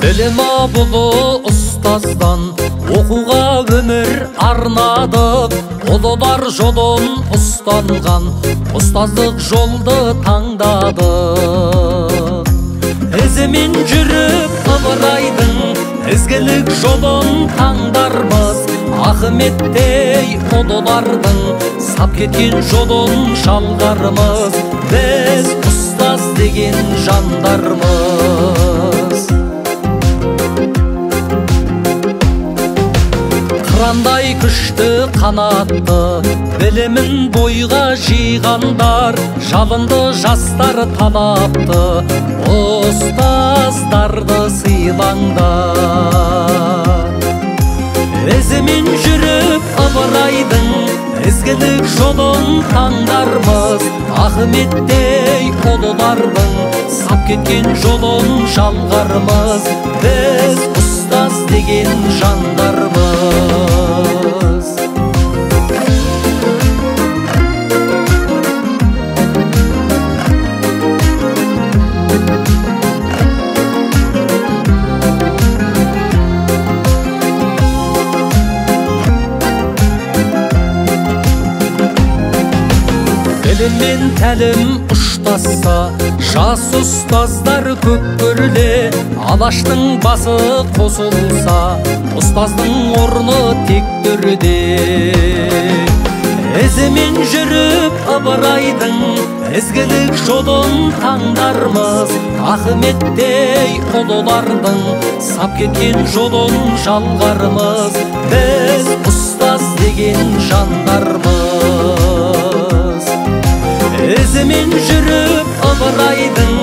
Білім абылы ұстаздан оқуға өмір арнадық. Ұлылар жолын ұстанған ұстаздық жолды таңдадық. Ізімен жүріп Ыбырайдың ізгілік жолын таңдармыз. Ахметтей ұлылардың сап кеткен жолын жалғармыз. Біз ұстаз деген жандармыз. Қырандай күшті қанатты білімін бойға жиғандар, жалынды жастар талапты ұстаздарды сыйлаңдар. Ізімен жүріп Ыбырайдың ізгілік жолын таңдармыз. Ахметтей ұлылардың сап кеткен жолын жалғармыз. Біз ұстаз деген жандармыз. Білім мен тәлім ұштасса, жас ұстаздар көп көріле. Алаштың басы қосылса, ұстаздың орны тек төрде. Ізімен жүріп Ыбырайдың ізгілік жолын таңдармыз. Ахметтей ұлылардың сап кеткен жолын жалғармыз. Біз ұстаз деген жандармыз. Ізімен жүріп Ыбырайдың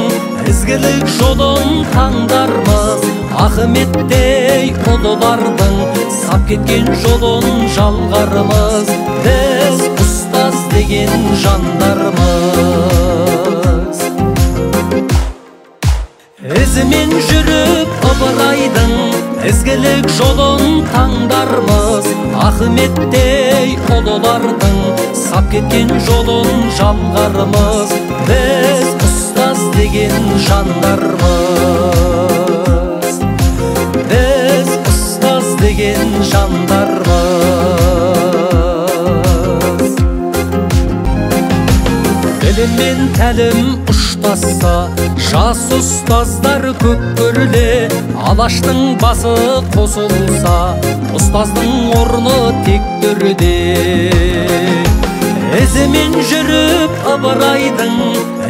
ізгілік жолын таңдармыз. Ахметтей ұлылардың сап кеткен жолын жалғармыз. Біз ұстаз деген жандармыз. Ізімен жүріп Ыбырайдың ізгілік жолын таңдармыз. Ахметтей ұлылардың сап кеткен жолын жалғармыз. Біз ұстаз деген жандармыз. Біз ұстаз деген жандармыз. Білім мен тәлім ұштасса, жас ұстаздар көп көріле. Алаштың басы қосылса, ұстаздың орны тек төрде. Ізімен жүріп Ыбырайдың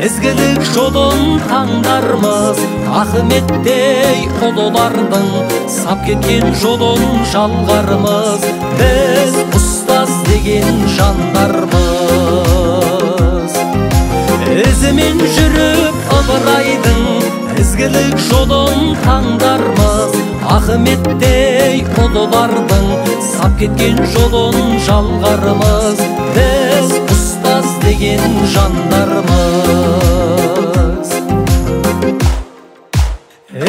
ізгілік жолын таңдармыз. Ахметтей ұлылардың сап кеткен жолын жалғармыз. Біз ұстаз деген жандармыз. Ізімен жүріп Ыбырайдың ізгілік жолын таңдармыз. Ахметтей ұлылардың сап кеткен жолын жалғармыз. Біз ұстаз деген жандармыз.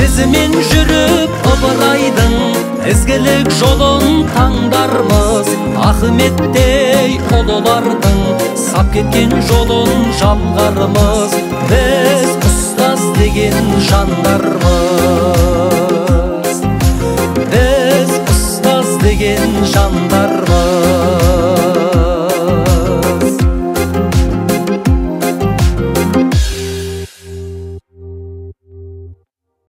Ізімен жүріп Ыбырайдың ізгілік жолын таңдармыз. Ахметтей ұлылардың сап кеткен жолын жалғармыз. Біз ұстаз деген жандармыз. Біз ұстаз деген жандармыз.